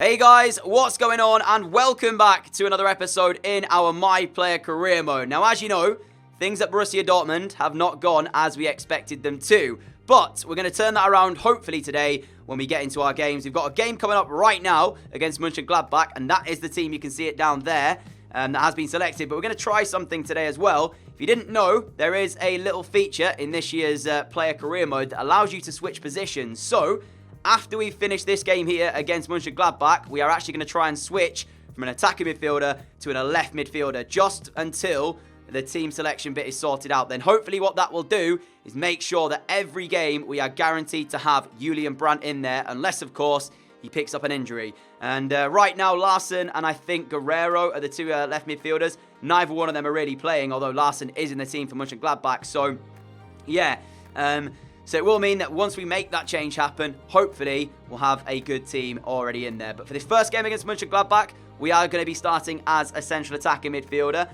Hey guys, what's going on? And welcome back to another episode in our My Player Career mode. Now, as you know, things at Borussia Dortmund have not gone as we expected them to. But we're going to turn that around hopefully today when we get into our games. We've got a game coming up right now against Mönchengladbach, and that is the team. You can see it down there that has been selected. But we're going to try something today as well. If you didn't know, there is a little feature in this year's Player Career mode that allows you to switch positions. So after we finish this game here against Mönchengladbach, we are actually going to try and switch from an attacking midfielder to a left midfielder just until the team selection bit is sorted out. Then hopefully what that will do is make sure that every game we are guaranteed to have Julian Brandt in there, unless, of course, he picks up an injury. And right now, Larsen and I think Guerrero are the two left midfielders. Neither one of them are really playing, although Larsen is in the team for Mönchengladbach. So, yeah. So it will mean that once we make that change happen, hopefully we'll have a good team already in there. But for this first game against Mönchengladbach, we are going to be starting as a central attacking midfielder.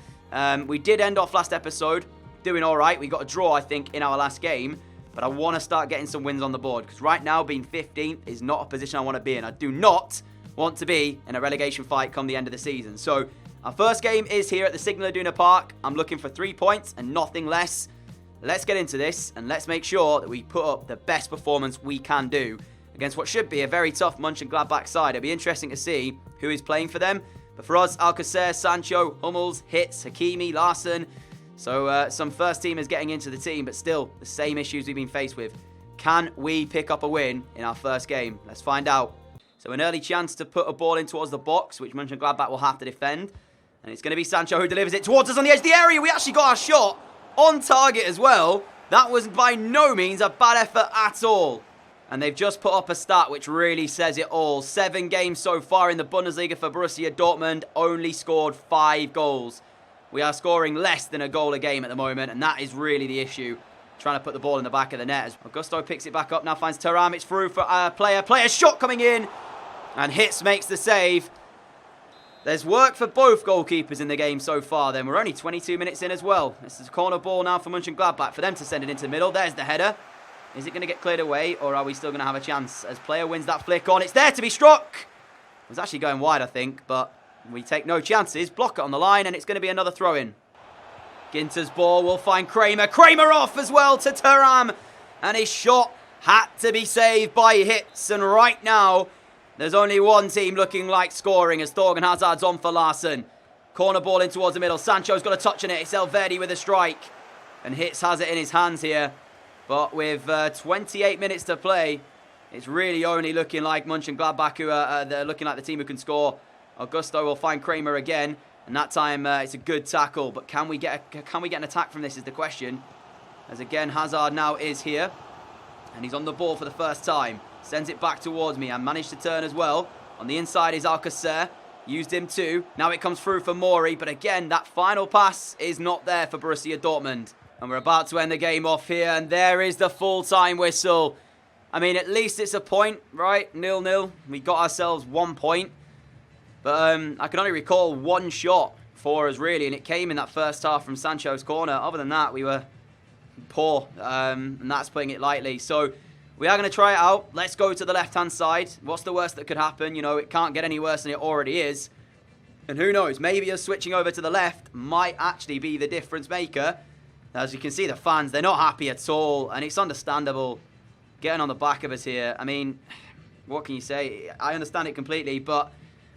We did end off last episode doing all right. We got a draw, I think, in our last game. But I want to start getting some wins on the board, because right now being 15th is not a position I want to be in. I do not want to be in a relegation fight come the end of the season. So our first game is here at the Signal Iduna Park. I'm looking for 3 points and nothing less. Let's get into this, and let's make sure that we put up the best performance we can do against what should be a very tough Mönchengladbach side. It'll be interesting to see who is playing for them. But for us, Alcacer, Sancho, Hummels, Hitz, Hakimi, Larsen. So some first teamers getting into the team, but still the same issues we've been faced with. Can we pick up a win in our first game? Let's find out. So an early chance to put a ball in towards the box, which Mönchengladbach will have to defend. And it's going to be Sancho who delivers it towards us on the edge of the area. We actually got our shot on target as well. That was by no means a bad effort at all. And they've just put up a stat which really says it all. 7 games so far in the Bundesliga for Borussia Dortmund, only scored 5 goals. We are scoring less than a goal a game at the moment, and that is really the issue. Trying to put the ball in the back of the net. As Augusto picks it back up, now finds Thuram. It's through for a player. Player's shot coming in, and Hitz makes the save. There's work for both goalkeepers in the game so far then. We're only 22 minutes in as well. This is a corner ball now for Mönchengladbach for them to send it into the middle. There's the header. Is it going to get cleared away, or are we still going to have a chance as player wins that flick on? It's there to be struck. It was actually going wide, I think, but we take no chances. Block it on the line, and it's going to be another throw-in. Ginter's ball will find Kramer. Kramer off as well to Thuram. And his shot had to be saved by Hitz. And right now, there's only one team looking like scoring as Thorgan Hazard's on for Larsen. Corner ball in towards the middle. Sancho's got a touch on it. It's Elvedi with a strike. And Hitz has it in his hands here. But with 28 minutes to play, it's really only looking like Mönchengladbach who are they're looking like the team who can score. Augusto will find Kramer again. And that time it's a good tackle. But can we get an attack from this is the question. As again, Hazard now is here. And he's on the ball for the first time. Sends it back towards me and managed to turn as well. On the inside is Alcacer. Used him too. Now it comes through for Mori. But again, that final pass is not there for Borussia Dortmund. And we're about to end the game off here. And there is the full-time whistle. I mean, at least it's a point, right? 0-0. We got ourselves 1 point. But I can only recall one shot for us, really. And it came in that first half from Sancho's corner. Other than that, we were poor. And that's putting it lightly. So we are going to try it out. Let's go to the left-hand side. What's the worst that could happen? You know, it can't get any worse than it already is. And who knows, maybe us switching over to the left might actually be the difference maker. As you can see, the fans, they're not happy at all. And it's understandable getting on the back of us here. I mean, what can you say? I understand it completely, but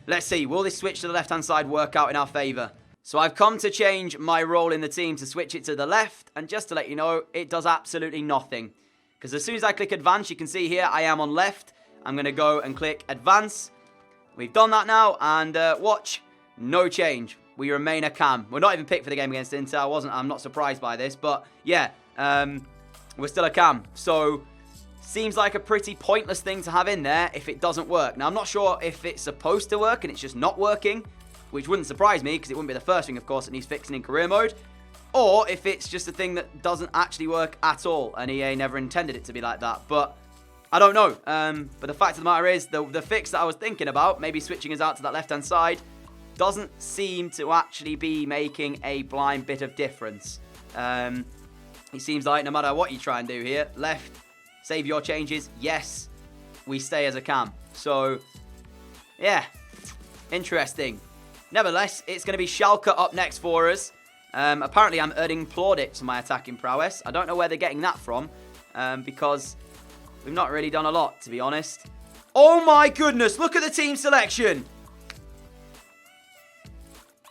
let's see. Will this switch to the left-hand side work out in our favour? So I've come to change my role in the team to switch it to the left. And just to let you know, it does absolutely nothing. Because as soon as I click advance, you can see here, I am on left. I'm going to go and click advance. We've done that now. And watch, no change. We remain a cam. We're not even picked for the game against Inter. I'm not surprised by this. But yeah, we're still a cam. So seems like a pretty pointless thing to have in there if it doesn't work. Now, I'm not sure if it's supposed to work and it's just not working, which wouldn't surprise me because it wouldn't be the first thing, of course, that needs fixing in career mode. Or if it's just a thing that doesn't actually work at all and EA never intended it to be like that. But I don't know. But the fact of the matter is, the fix that I was thinking about, maybe switching us out to that left-hand side, doesn't seem to actually be making a blind bit of difference. It seems like no matter what you try and do here, left, save your changes, yes, we stay as a cam. So Yeah, interesting. Nevertheless, it's going to be Schalke up next for us. Apparently, I'm earning plaudits for my attacking prowess. I don't know where they're getting that from, because we've not really done a lot, to be honest. Oh my goodness, look at the team selection.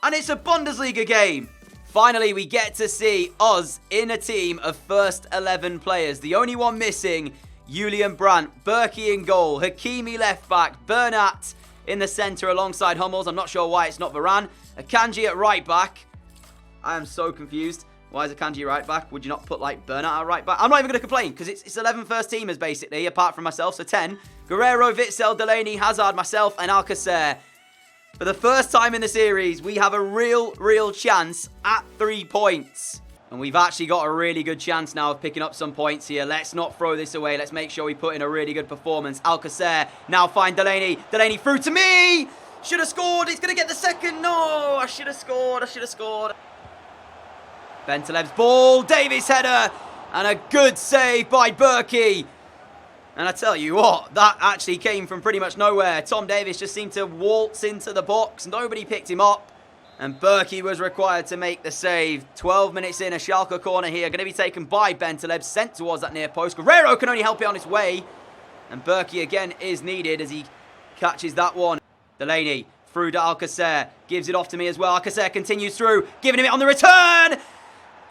And it's a Bundesliga game. Finally, we get to see us in a team of first 11 players. The only one missing, Julian Brandt, Berkey in goal, Hakimi left back, Bernat in the centre alongside Hummels. I'm not sure why it's not Varane. Akanji at right back. I am so confused. Why is Akanji right back? Would you not put, like, Bernat at right back? I'm not even going to complain, because it's 11 first teamers, basically, apart from myself. So 10. Guerrero, Witsel, Delaney, Hazard, myself, and Alcacer. For the first time in the series, we have a real chance at 3 points. And we've actually got a really good chance now of picking up some points here. Let's not throw this away. Let's make sure we put in a really good performance. Alcacer now find Delaney. Delaney through to me. Should have scored. He's going to get the second. No, I should have scored. Bentaleb's ball. Davies header. And a good save by Berkey. And I tell you what, that actually came from pretty much nowhere. Tom Davies just seemed to waltz into the box. Nobody picked him up. And Berkey was required to make the save. 12 minutes in, a Schalke corner here. Going to be taken by Bentaleb, sent towards that near post. Guerrero can only help it on its way. And Berkey again is needed as he catches that one. Delaney through to Alcacer. Gives it off to me as well. Alcacer continues through, giving him it on the return.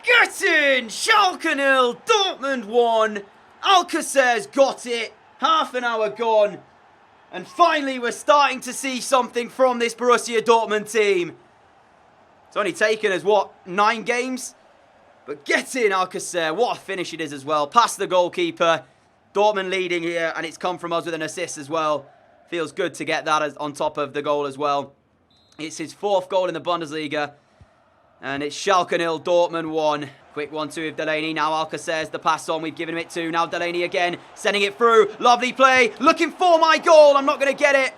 Get in! Schalke 0, Dortmund 1. Alcacer's got it. Half an hour gone. And finally, we're starting to see something from this Borussia Dortmund team. It's only taken us, 9 games? But get in, Alcacer. What a finish it is as well. Past the goalkeeper. Dortmund leading here, and it's come from us with an assist as well. Feels good to get that on top of the goal as well. It's his 4th goal in the Bundesliga. And it's Schalke 0, Dortmund 1. Quick 1-2 of Delaney. Now Alcacer's the pass on. We've given him it to. Now Delaney again. Sending it through. Lovely play. Looking for my goal. I'm not going to get it.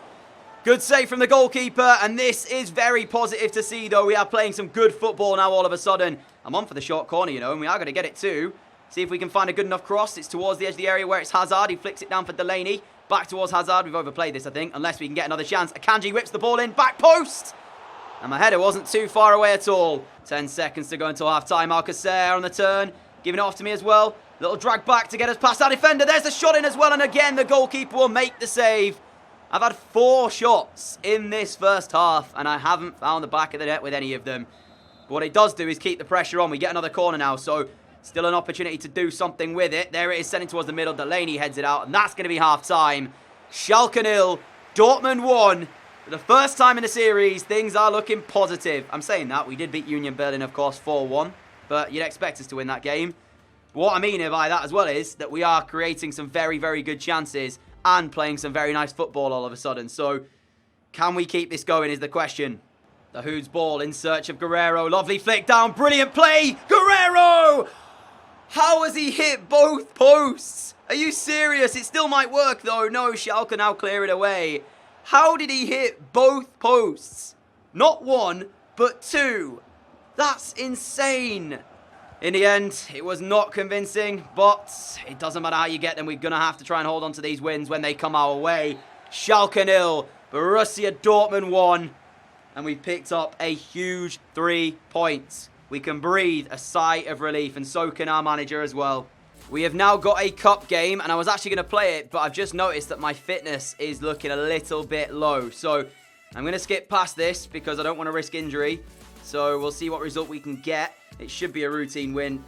Good save from the goalkeeper. And this is very positive to see, though. We are playing some good football now all of a sudden. I'm on for the short corner, you know, and we are going to get it too. See if we can find a good enough cross. It's towards the edge of the area where it's Hazard. He flicks it down for Delaney. Back towards Hazard. We've overplayed this, I think, unless we can get another chance. Akanji whips the ball in. Back post. And my header wasn't too far away at all. 10 seconds to go until half-time. Alcacer on the turn. Giving it off to me as well. Little drag back to get us past our defender. There's the shot in as well. And again, the goalkeeper will make the save. I've had 4 shots in this first half. And I haven't found the back of the net with any of them. But what it does do is keep the pressure on. We get another corner now. So still an opportunity to do something with it. There it is, sending towards the middle. Delaney heads it out. And that's going to be half-time. Schalke 0. Dortmund 1. For the first time in the series, things are looking positive. I'm saying that. We did beat Union Berlin, of course, 4-1. But you'd expect us to win that game. What I mean by that as well is that we are creating some very, very good chances and playing some very nice football all of a sudden. So, can we keep this going is the question. The Hoods ball in search of Guerrero. Lovely flick down. Brilliant play. Guerrero! How has he hit both posts? Are you serious? It still might work, though. No, Schalke now clear it away. How did he hit both posts? Not 1, but 2. That's insane. In the end, it was not convincing, but it doesn't matter how you get them. We're going to have to try and hold on to these wins when they come our way. Schalke 0, Borussia Dortmund 1, and we picked up a huge 3 points. We can breathe a sigh of relief, and so can our manager as well. We have now got a cup game, and I was actually going to play it, but I've just noticed that my fitness is looking a little bit low. So I'm going to skip past this because I don't want to risk injury. So we'll see what result we can get. It should be a routine win.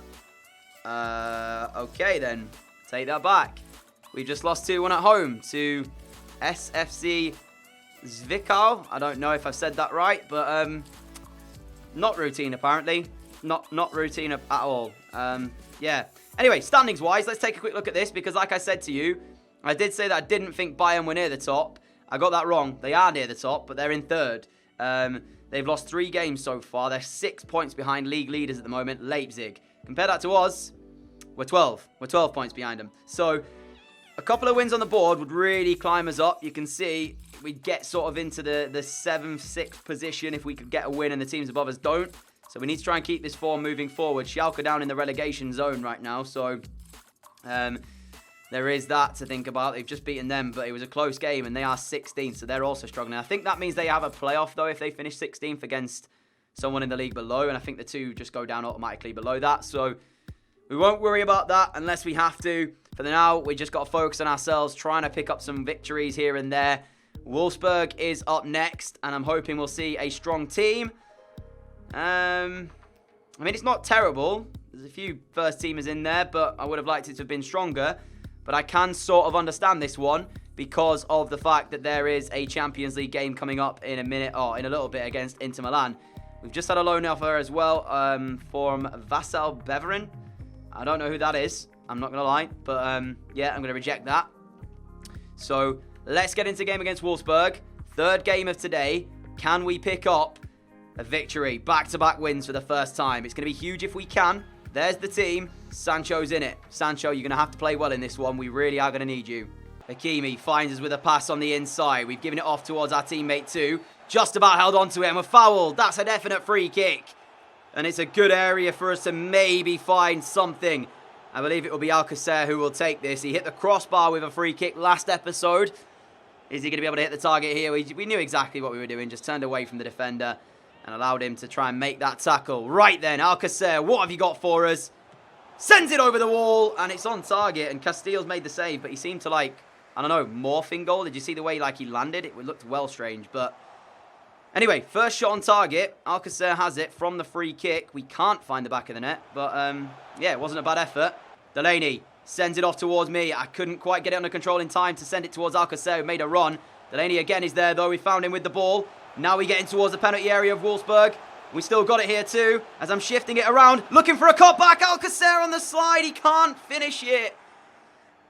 Okay then, take that back. We just lost 2-1 at home to SFC Zwickau. I don't know if I've said that right, but not routine apparently. Not routine at all. Yeah. Anyway, standings-wise, let's take a quick look at this because like I said to you, I did say that I didn't think Bayern were near the top. I got that wrong. They are near the top, but they're in 3rd. They've lost 3 games so far. They're 6 points behind league leaders at the moment, Leipzig. Compare that to us, we're 12. We're 12 points behind them. So, a couple of wins on the board would really climb us up. You can see we'd get sort of into the 7th, 6th position if we could get a win and the teams above us don't. So we need to try and keep this form moving forward. Schalke down in the relegation zone right now. So There is that to think about. They've just beaten them, but it was a close game, and they are 16th, so they're also struggling. I think that means they have a playoff, though, if they finish 16th against someone in the league below, and I think the two just go down automatically below that, so we won't worry about that unless we have to. For now, we just got to focus on ourselves, trying to pick up some victories here and there. Wolfsburg is up next, and I'm hoping we'll see a strong team. I mean, it's not terrible. There's a few first teamers in there, but I would have liked it to have been stronger. But I can sort of understand this one because of the fact that there is a Champions League game coming up in a little bit against Inter Milan. We've just had a loan offer as well from Vassal Beveren. I don't know who that is. I'm not going to lie. But yeah, I'm going to reject that. So let's get into the game against Wolfsburg. Third game of today. Can we pick up a victory? Back-to-back wins for the first time. It's going to be huge if we can. There's the team. Sancho's in it. Sancho, you're going to have to play well in this one. We really are going to need you. Hakimi finds us with a pass on the inside. We've given it off towards our teammate too. Just about held on to it and we're fouled. That's a definite free kick. And it's a good area for us to maybe find something. I believe it will be Alcacer who will take this. He hit the crossbar with a free kick last episode. Is he going to be able to hit the target here? We knew exactly what we were doing. Just turned away from the defender and allowed him to try and make that tackle. Right then, Alcacer, what have you got for us? Sends it over the wall, and it's on target, and Castile's made the save, but he seemed to, like, I don't know, morphing goal. Did you see the way, like, he landed? It looked well strange, but anyway, first shot on target. Alcacer has it from the free kick. We can't find the back of the net, but, yeah, it wasn't a bad effort. Delaney sends it off towards me. I couldn't quite get it under control in time to send it towards Alcacer, who made a run. Delaney again is there, though. We found him with the ball. Now we're getting towards the penalty area of Wolfsburg. We still got it here too, as I'm shifting it around, looking for a cutback. Alcacer on the slide. He can't finish it.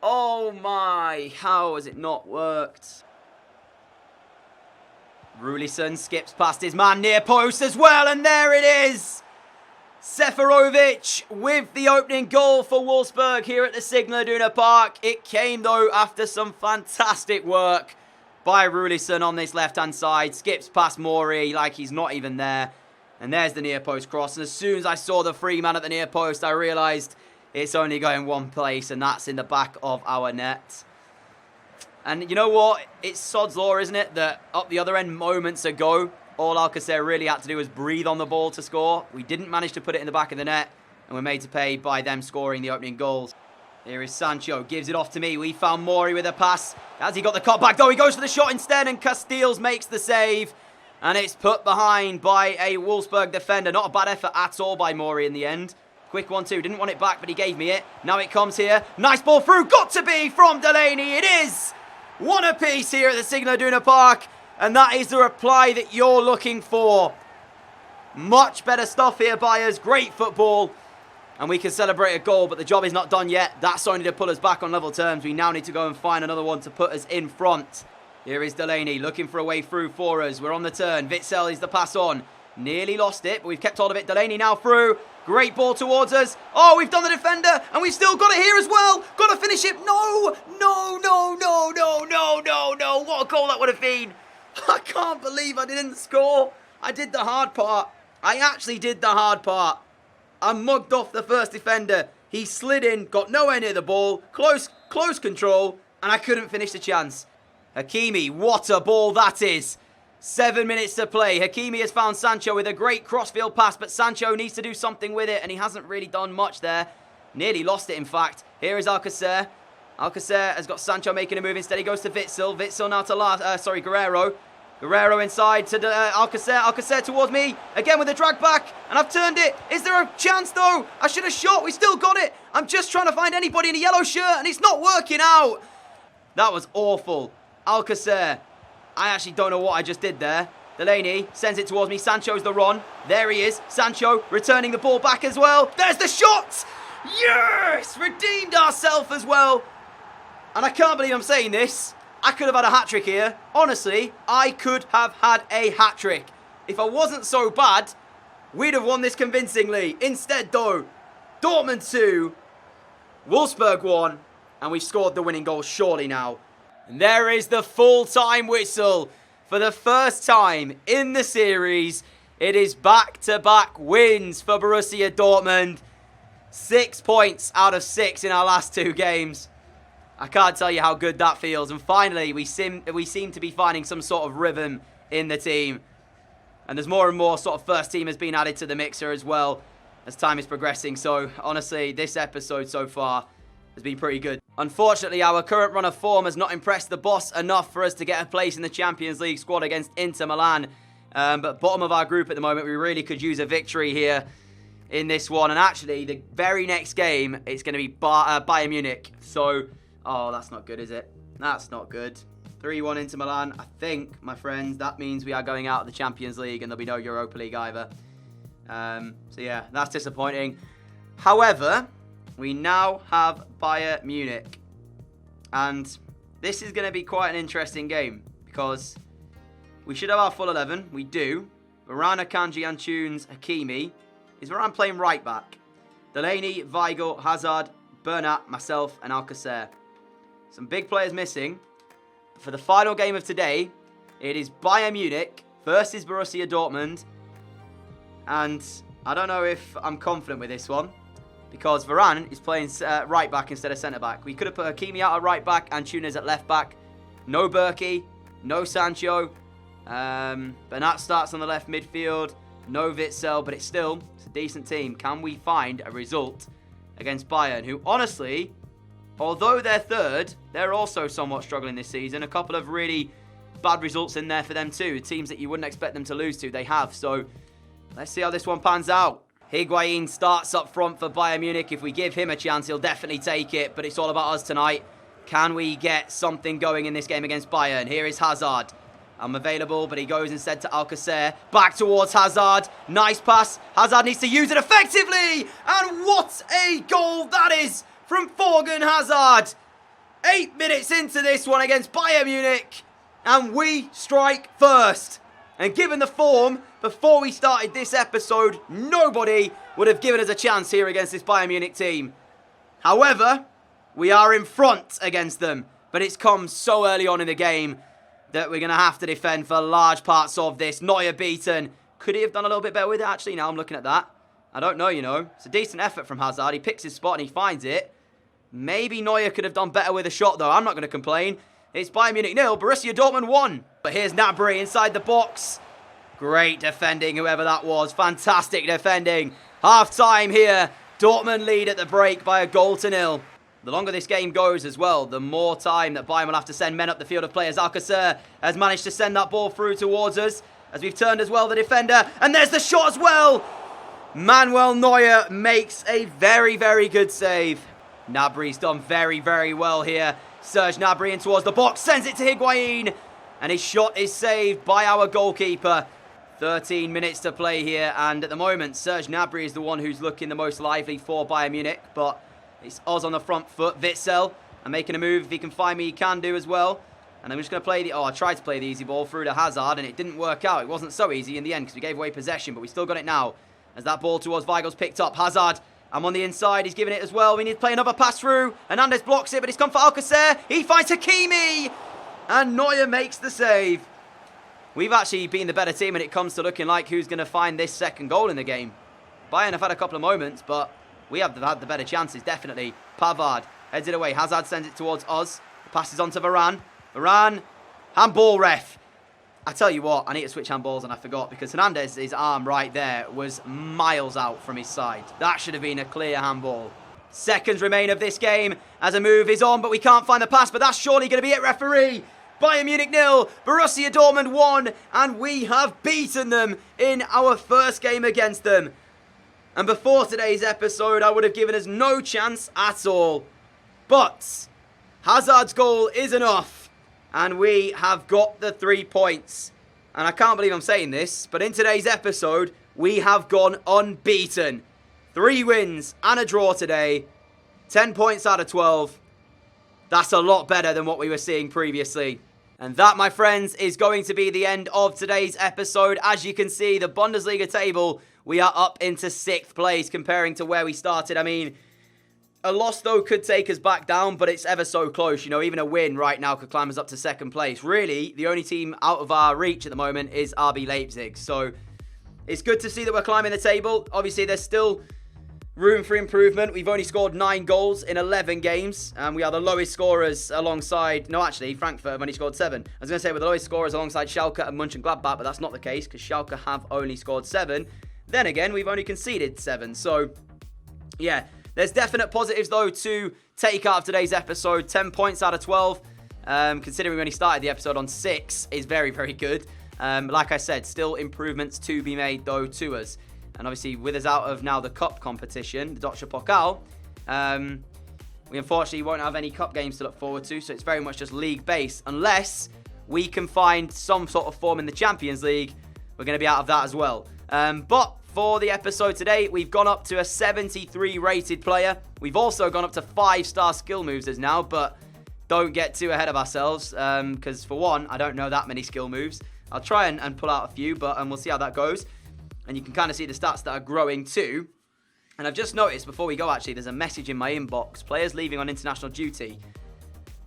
Oh my, how has it not worked? Rulison skips past his man near post as well, and there it is. Seferovic with the opening goal for Wolfsburg here at the Signal Iduna Park. It came, though, after some fantastic work by Rulison on this left-hand side. Skips past Mori like he's not even there. And there's the near post cross. And as soon as I saw the free man at the near post, I realised it's only going one place, and that's in the back of our net. And you know what? It's sod's law, isn't it? That up the other end moments ago, all Alcacer really had to do was breathe on the ball to score. We didn't manage to put it in the back of the net, and we're made to pay by them scoring the opening goals. Here is Sancho, gives it off to me. We found Mori with a pass. Has he got the cut back? Though he goes for the shot instead, and Castiles makes the save. And it's put behind by a Wolfsburg defender. Not a bad effort at all by Mori in the end. Quick 1-2. Didn't want it back, but he gave me it. Now it comes here. Nice ball through. Got to be from Delaney. It is. One apiece here at the Signal Iduna Park. And that is the reply that you're looking for. Much better stuff here by us. Great football. And we can celebrate a goal, but the job is not done yet. That's only to pull us back on level terms. We now need to go and find another one to put us in front. Here is Delaney looking for a way through for us. We're on the turn. Witsel is the pass on. Nearly lost it, but we've kept hold of it. Delaney now through. Great ball towards us. Oh, we've done the defender, and we've still got it here as well. Got to finish it. No, no, no, no, no, no, no, no. What a goal that would have been. I can't believe I didn't score. I did the hard part. I actually did the hard part. I mugged off the first defender. He slid in, got nowhere near the ball. Close control, and I couldn't finish the chance. Hakimi, what a ball that is. 7 minutes to play. Hakimi has found Sancho with a great crossfield pass, but Sancho needs to do something with it, and he hasn't really done much there. Nearly lost it, in fact. Here is Alcacer. Alcacer has got Sancho making a move. Instead, he goes to Witsel. Witsel now to Guerrero. Guerrero inside to Alcacer. Alcacer towards me. Again with a drag back, and I've turned it. Is there a chance, though? I should have shot. We still got it. I'm just trying to find anybody in a yellow shirt, and it's not working out. That was awful. Alcacer. I actually don't know what I just did there. Delaney sends it towards me. Sancho's the run. There he is. Sancho returning the ball back as well. There's the shot. Yes! Redeemed ourselves as well. And I can't believe I'm saying this. I could have had a hat-trick here. Honestly, I could have had a hat-trick. If I wasn't so bad, we'd have won this convincingly. Instead, though, Dortmund 2, Wolfsburg 1, and we've scored the winning goal surely now. And there is the full-time whistle. For the first time in the series, it is back-to-back wins for Borussia Dortmund. 6 points out of 6 in our last 2 games. I can't tell you how good that feels. And finally, we seem to be finding some sort of rhythm in the team. And there's more and more sort of first team has been added to the mixer as well as time is progressing. So honestly, this episode so far has been pretty good. Unfortunately, our current run of form has not impressed the boss enough for us to get a place in the Champions League squad against Inter Milan. But bottom of our group at the moment, we really could use a victory here in this one. And actually, the very next game, it's going to be Bayern Munich. So, oh, that's not good, is it? That's not good. 3-1 Inter Milan. I think, my friends, that means we are going out of the Champions League and there'll be no Europa League either. So yeah, that's disappointing. However, we now have Bayern Munich. And this is going to be quite an interesting game because we should have our full 11. We do. Varane, Akanji, Antunes, Hakimi. Is Varane playing right back? Delaney, Weigl, Hazard, Bernat, myself, and Alcacer. Some big players missing. For the final game of today, it is Bayern Munich versus Borussia Dortmund. And I don't know if I'm confident with this one because Varane is playing right back instead of centre back. We could have put Hakimi out at right back and Antunes at left back. No Berkey, no Sancho. Bernat starts on the left midfield. No Witsel, but it's a decent team. Can we find a result against Bayern, who honestly, although they're third, they're also somewhat struggling this season. A couple of really bad results in there for them too. Teams that you wouldn't expect them to lose to, they have. So let's see how this one pans out. Higuain starts up front for Bayern Munich. If we give him a chance, he'll definitely take it. But it's all about us tonight. Can we get something going in this game against Bayern? Here is Hazard. I'm available, but he goes instead to Alcacer. Back towards Hazard. Nice pass. Hazard needs to use it effectively. And what a goal that is from Thorgan Hazard. 8 minutes into this one against Bayern Munich. And we strike first. And given the form, before we started this episode, nobody would have given us a chance here against this Bayern Munich team. However, we are in front against them. But it's come so early on in the game that we're going to have to defend for large parts of this. Neuer beaten. Could he have done a little bit better with it? Actually, now I'm looking at that. I don't know, you know. It's a decent effort from Hazard. He picks his spot and he finds it. Maybe Neuer could have done better with a shot, though. I'm not going to complain. It's Bayern Munich 0, Borussia Dortmund 1. But here's Gnabry inside the box. Great defending, whoever that was. Fantastic defending. Half-time here. Dortmund lead at the break by 1-0. The longer this game goes as well, the more time that Bayern will have to send men up the field of players. Alcacer has managed to send that ball through towards us as we've turned as well the defender. And there's the shot as well. Manuel Neuer makes a very, very good save. Gnabry's done very, very well here. Serge Gnabry in towards the box, sends it to Higuain. And his shot is saved by our goalkeeper. 13 minutes to play here. And at the moment, Serge Gnabry is the one who's looking the most lively for Bayern Munich. But it's us on the front foot. Witsel, and making a move. If he can find me, he can do as well. And I'm just going to play I tried to play the easy ball through to Hazard, and it didn't work out. It wasn't so easy in the end because we gave away possession, but we still got it now. As that ball towards Weigl's picked up. Hazard, I'm on the inside. He's giving it as well. We need to play another pass through. Hernandez blocks it, but it's come for Alcacer. He finds Hakimi, and Neuer makes the save. We've actually been the better team when it comes to looking like who's going to find this second goal in the game. Bayern have had a couple of moments, but we have had the better chances, definitely. Pavard heads it away. Hazard sends it towards us. The pass is on to Varane. Varane, handball ref. I tell you what, I need to switch handballs and I forgot because Hernandez's arm right there was miles out from his side. That should have been a clear handball. Seconds remain of this game as a move is on, but we can't find the pass, but that's surely going to be it, referee. Bayern Munich 0, Borussia Dortmund 1, and we have beaten them in our first game against them. And before today's episode, I would have given us no chance at all. But Hazard's goal is enough, and we have got the 3 points. And I can't believe I'm saying this, but in today's episode, we have gone unbeaten. 3 wins and a draw today. 10 points out of 12. That's a lot better than what we were seeing previously. And that, my friends, is going to be the end of today's episode. As you can see, the Bundesliga table, we are up into 6th place comparing to where we started. I mean, a loss, though, could take us back down, but it's ever so close. You know, even a win right now could climb us up to 2nd place. Really, the only team out of our reach at the moment is RB Leipzig. So it's good to see that we're climbing the table. Obviously, there's still room for improvement. We've only scored 9 goals in 11 games, and we are the lowest scorers alongside... No, actually, Frankfurt have only scored 7. I was going to say we're the lowest scorers alongside Schalke and Mönchengladbach, but that's not the case, because Schalke have only scored 7. Then again, we've only conceded 7. So, yeah, there's definite positives, though, to take out of today's episode. 10 points out of 12, considering we only started the episode on 6, is very, very good. Like I said, still improvements to be made, though, to us. And obviously, with us out of now the cup competition, the Deutsche Pokal, we unfortunately won't have any cup games to look forward to. So it's very much just league-based. Unless we can find some sort of form in the Champions League, we're going to be out of that as well. But for the episode today, we've gone up to a 73 rated player. We've also gone up to 5-star skill moves as now. But don't get too ahead of ourselves. Because for one, I don't know that many skill moves. I'll try and pull out a few, but we'll see how that goes. And you can kind of see the stats that are growing too. And I've just noticed before we go, actually, there's a message in my inbox. Players leaving on international duty.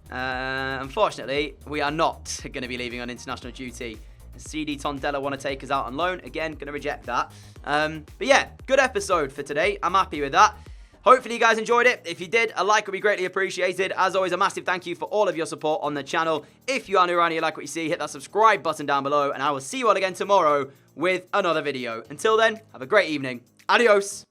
Unfortunately, we are not going to be leaving on international duty. CD Tondela want to take us out on loan. Again, going to reject that. But yeah, good episode for today. I'm happy with that. Hopefully you guys enjoyed it. If you did, a like would be greatly appreciated. As always, a massive thank you for all of your support on the channel. If you are new around here, like what you see, hit that subscribe button down below. And I will see you all again tomorrow with another video. Until then, have a great evening. Adios.